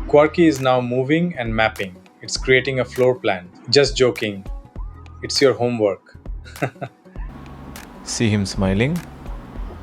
Quarky is now moving and mapping. It's creating a floor plan. Just joking. It's your homework. See him smiling.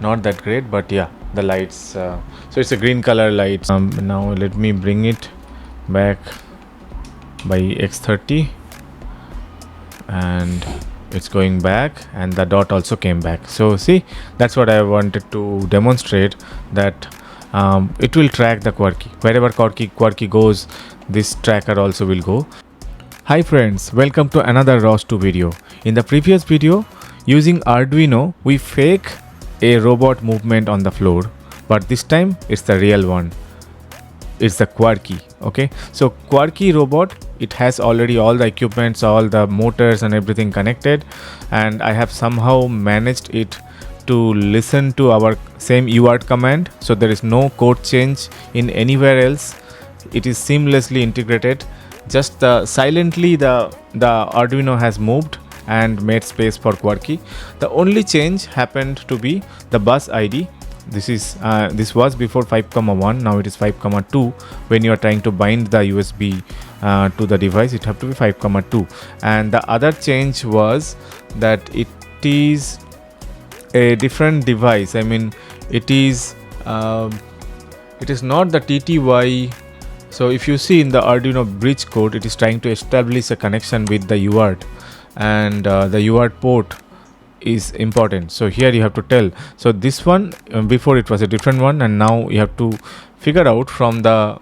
Not that great, but yeah, the lights. So it's a green color light. Now let me bring it back by x30, and it's going back, and the dot also came back. So see, that's what I wanted to demonstrate, that it will track the Quarky. Wherever Quarky goes, this tracker also will go. Hi friends, welcome to another ROS2 video. In the previous video, using Arduino, we fake a robot movement on the floor, but this time it's the real one. It's the Quarky. Okay, so Quarky robot, it has already all the equipments, all the motors and everything connected, and I have somehow managed it to listen to our same UART command, so there is no code change in anywhere else. It is seamlessly integrated. Just silently the Arduino has moved and made space for Quarky. The only change happened to be the bus ID. This was before 5,1, now it is 5,2. When you are trying to bind the USB to the device, it have to be 5,2. And the other change was that it is a different device. I mean, it is not the TTY. So if you see in the Arduino bridge code, it is trying to establish a connection with the UART, and the UART port is important. So here you have to tell. So this one, before it was a different one, and now you have to figure out from the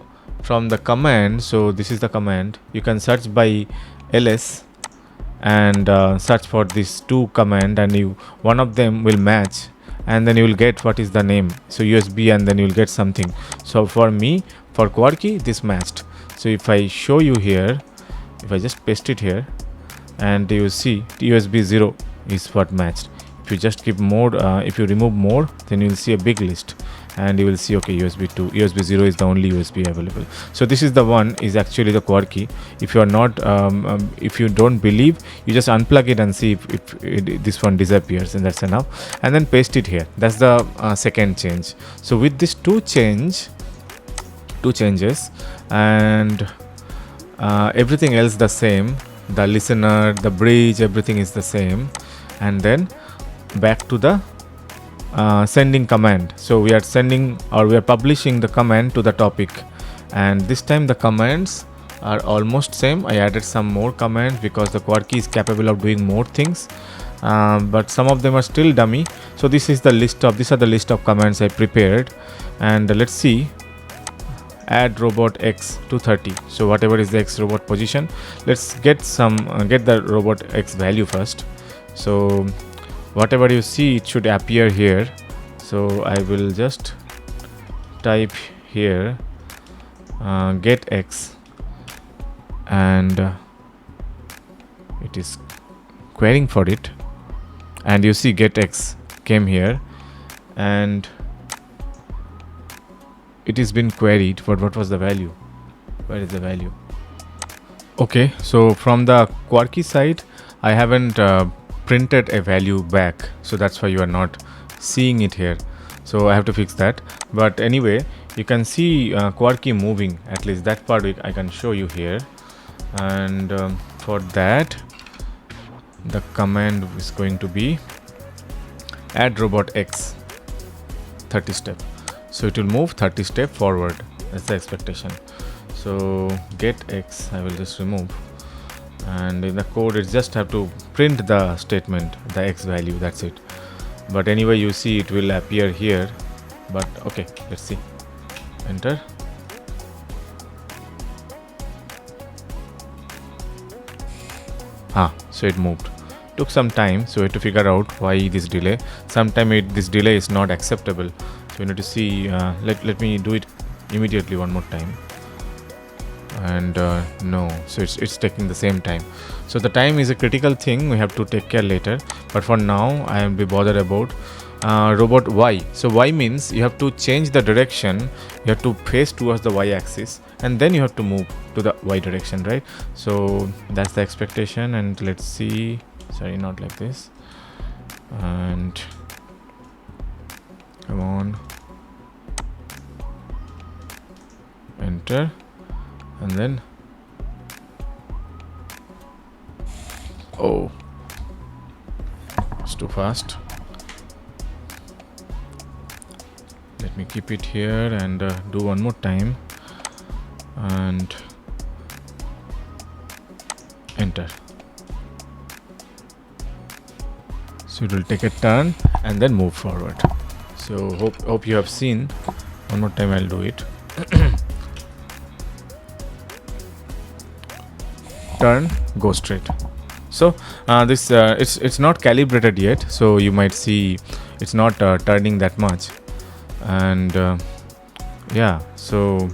command. So this is the command. You can search by ls and search for these two command, and one of them will match, and then you will get what is the name. So USB, and then you will get something. So for me, for Quarky, this matched. So if I show you here, if I just paste it here, and you see USB 0 is what matched. If you just keep more, if you remove more, then you will see a big list, and you will see, okay, USB 2, USB 0 is the only USB available. So this is the one, is actually the Quarky. If you are not, if you don't believe, you just unplug it and see if this one disappears, and that's enough. And then paste it here. That's the second change. So with these two changes, and everything else the same, the listener, the bridge, everything is the same. And then back to the sending command. So we are sending, or we are publishing the command to the topic, and this time the commands are almost same. I added some more commands because the Quarky is capable of doing more things, but some of them are still dummy. So these are the list of commands I prepared, and let's see. Add robot x to 30. So whatever is the x robot position, let's get the robot x value first. So whatever you see, it should appear here. So I will just type here get x, and it is querying for it, and you see get x came here, and it has been queried. But what was the value? Where is the value? Okay, so from the Quarky side, I haven't printed a value back, so that's why you are not seeing it here. So I have to fix that. But anyway, you can see Quarky moving. At least that part I can show you here. And for that, the command is going to be add robot x 30 step. So it will move 30 step forward. That's the expectation. So get x, I will just remove, and in the code it just have to print the statement, the x value, that's it. But anyway, you see it will appear here. But okay, let's see. Enter. So it moved. Took some time, so we have to figure out why this delay. Sometimes this delay is not acceptable. So we need to see. Let me do it immediately one more time. And no, so it's taking the same time. So the time is a critical thing. We have to take care later. But for now, I will be bothered about robot y. So y means you have to change the direction. You have to face towards the y-axis, and then you have to move to the y direction, right? So that's the expectation. And let's see. Sorry, not like this. And come on, enter. and then oh, it's too fast. Let me keep it here and do one more time and enter. So it will take a turn and then move forward. So hope you have seen. One more time I'll do it. Turn, go straight. So this it's not calibrated yet, so you might see it's not turning that much, and yeah, so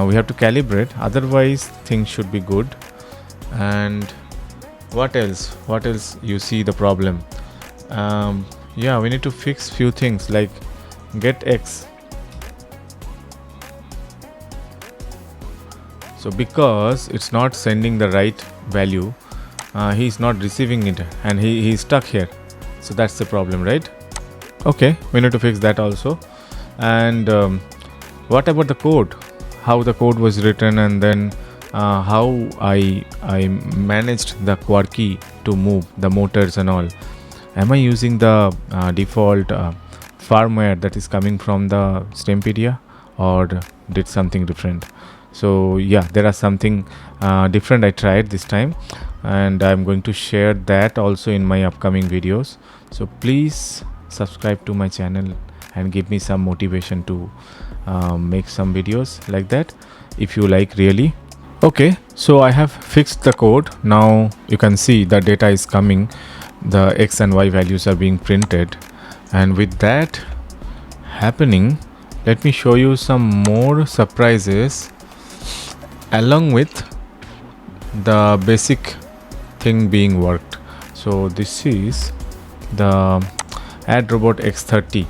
we have to calibrate, otherwise things should be good. And what else you see the problem? Yeah, we need to fix few things like get X. So because it's not sending the right value, he's not receiving it and he's stuck here. So that's the problem, right? Okay, we need to fix that also. And what about the code? How the code was written, and then how I managed the Quarky to move the motors and all. Am I using the default firmware that is coming from the STEMpedia, or did something different? So yeah, there are something different I tried this time, and I'm going to share that also in my upcoming videos. So please subscribe to my channel and give me some motivation to make some videos like that if you like really. Okay, so I have fixed the code. Now you can see the data is coming, the X and Y values are being printed, and with that happening, let me show you some more surprises along with the basic thing being worked. So this is the add robot x30,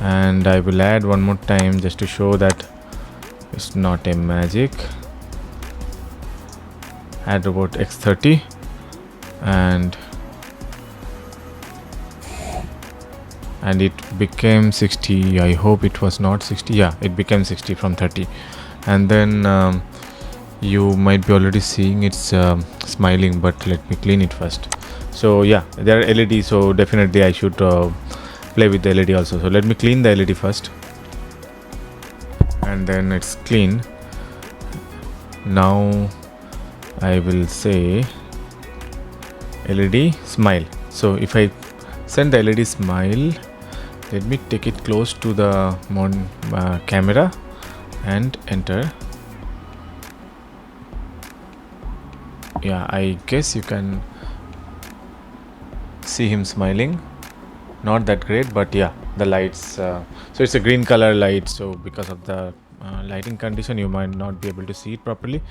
and I will add one more time just to show that it's not a magic. Add robot x30, and it became 60. I hope it was not 60. Yeah, it became 60 from 30. And then you might be already seeing it's smiling, but let me clean it first. So yeah, there are LED, so definitely I should play with the LED also. So let me clean the LED first, and then it's clean. Now I will say LED smile. So if I send the LED smile, let me take it close to the camera and enter. Yeah, I guess you can see him smiling. Not that great, but yeah, the lights, so it's a green color light, so because of the lighting condition you might not be able to see it properly.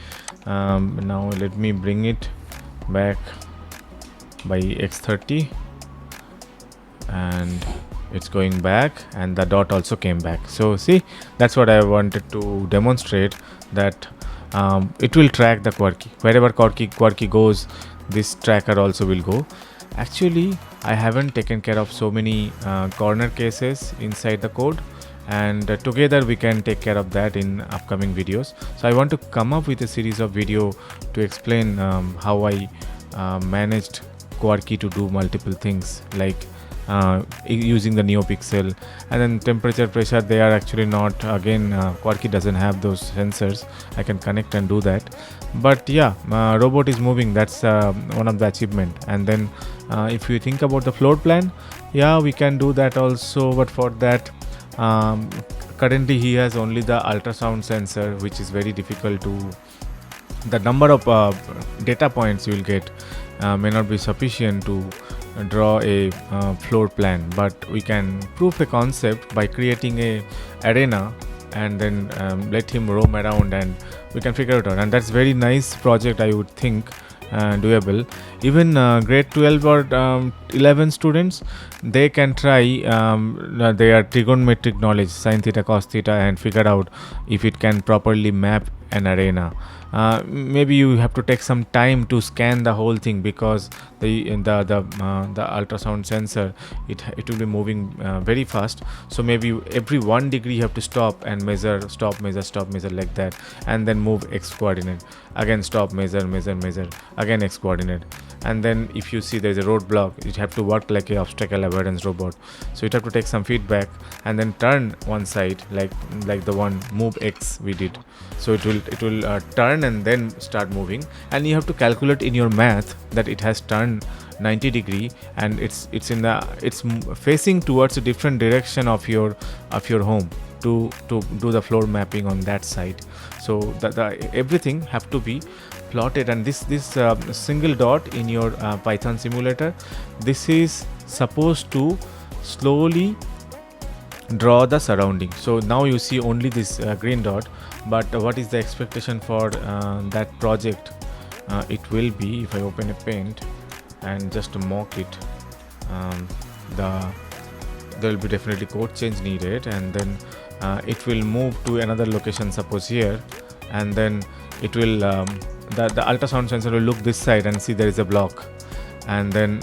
Now let me bring it back by x30, and it's going back, and the dot also came back. So see, that's what I wanted to demonstrate, that it will track the Quarky. Wherever Quarky goes, this tracker also will go. Actually, I haven't taken care of so many corner cases inside the code, and together we can take care of that in upcoming videos. So I want to come up with a series of video to explain how I managed Quarky to do multiple things, like using the NeoPixel, and then temperature, pressure, they are actually not, again Quarky doesn't have those sensors. I can connect and do that, but yeah, robot is moving, that's one of the achievement. And then if you think about the floor plan, yeah, we can do that also, but for that currently he has only the ultrasound sensor, which is very difficult to, the number of data points you will get may not be sufficient to draw a floor plan. But we can prove a concept by creating a arena and then let him roam around, and we can figure it out. And that's very nice project, I would think, doable. Even grade 12 or 11 students, they can try their trigonometric knowledge, sin theta, cos theta, and figure out if it can properly map an arena. Maybe you have to take some time to scan the whole thing, because the ultrasound sensor, it will be moving very fast. So maybe every 1 degree you have to stop and measure, stop, measure, stop, measure, like that, and then move x coordinate, again stop, measure, measure, measure, again x coordinate. And then if you see there's a roadblock, it have to work like a obstacle avoidance robot. So you have to take some feedback and then turn one side, like the one move x we did. So it will turn and then start moving, and you have to calculate in your math that it has turned 90 degree, and it's facing towards a different direction of your home, to do the floor mapping on that side. So the everything have to be plotted. And this single dot in your Python simulator, this is supposed to slowly draw the surrounding. So now you see only this green dot, but what is the expectation for that project? It will be, if I open a paint and just mock it, there will be definitely code change needed, and then it will move to another location, suppose here, and then it will the ultrasound sensor will look this side and see there is a block, and then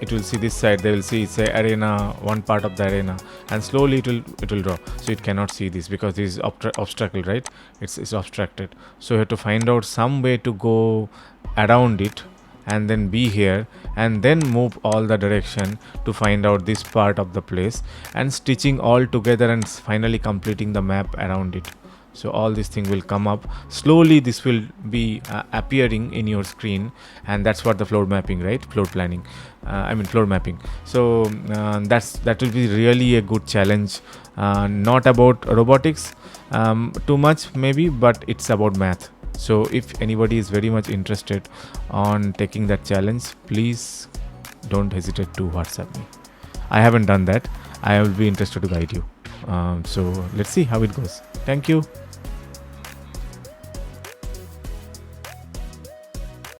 it will see this side, they will see it's a arena, one part of the arena, and slowly it will draw. So it cannot see this because this is obstacle, right? It's obstructed. So you have to find out some way to go around it, and then be here, and then move all the direction to find out this part of the place, and stitching all together and finally completing the map around it. So all this thing will come up slowly, this will be appearing in your screen, and that's what the floor mapping, right? Floor planning, floor mapping. So that will be really a good challenge, not about robotics too much maybe, but it's about math. So if anybody is very much interested on taking that challenge, please don't hesitate to WhatsApp me. I haven't done that. I will be interested to guide you. So let's see how it goes. Thank you.